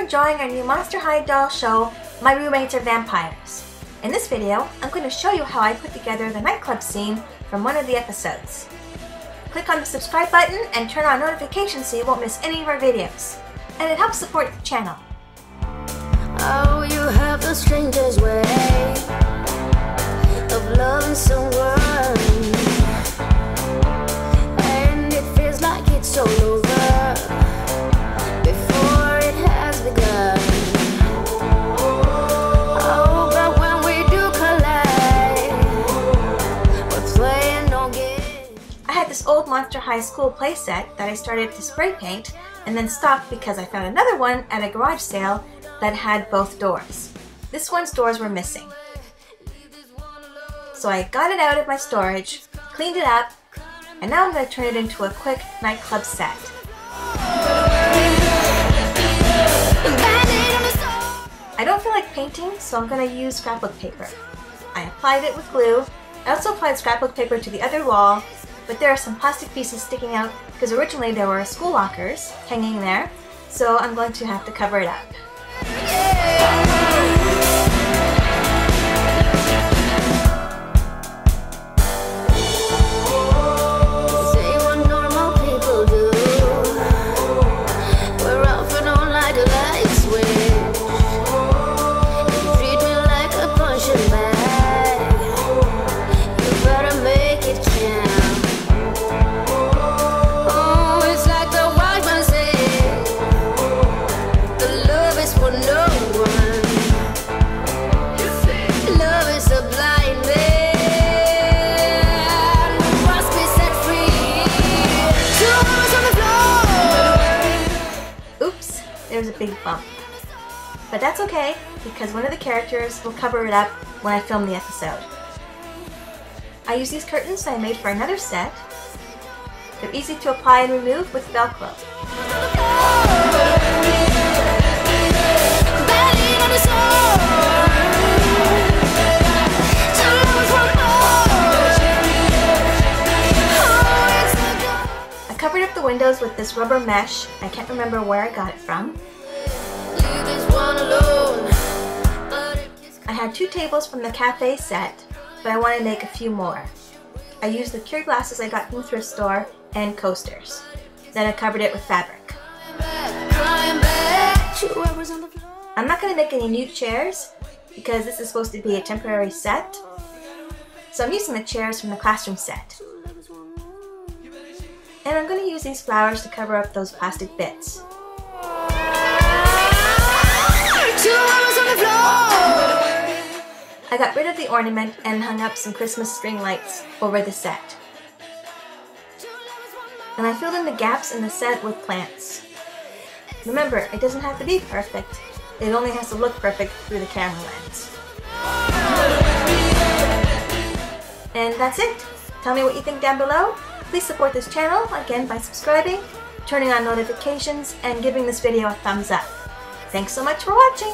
enjoying our new Monster High doll show, My Roommates Are Vampires. In this video, I'm going to show you how I put together the nightclub scene from one of the episodes. Click on the subscribe button and turn on notifications so you won't miss any of our videos. And it helps support the channel. Oh, you have the strangest way of loving someone, and it feels like it's all over before it has begun. Oh, but when we do collide, we're playing no games. I had this old Monster High school playset that I started to spray paint and then stopped because I found another one at a garage sale that had both doors. This one's doors were missing. So I got it out of my storage, cleaned it up, and now I'm going to turn it into a quick nightclub set. I don't feel like painting, so I'm going to use scrapbook paper. I applied it with glue. I also applied scrapbook paper to the other wall, but there are some plastic pieces sticking out because originally there were school lockers hanging there, so I'm going to have to cover it up. There's a big bump. But that's okay, because one of the characters will cover it up when I film the episode. I use these curtains I made for another set. They're easy to apply and remove with Velcro. I covered up the windows with this rubber mesh. I can't remember where I got it from. I had 2 tables from the cafe set, but I want to make a few more. I used the cure glasses I got from the thrift store and coasters. Then I covered it with fabric. I'm not going to make any new chairs because this is supposed to be a temporary set. So I'm using the chairs from the classroom set. And I'm going to use these flowers to cover up those plastic bits. I got rid of the ornament and hung up some Christmas string lights over the set. And I filled in the gaps in the set with plants. Remember, it doesn't have to be perfect. It only has to look perfect through the camera lens. And that's it. Tell me what you think down below. Please support this channel, again, by subscribing, turning on notifications, and giving this video a thumbs up. Thanks so much for watching!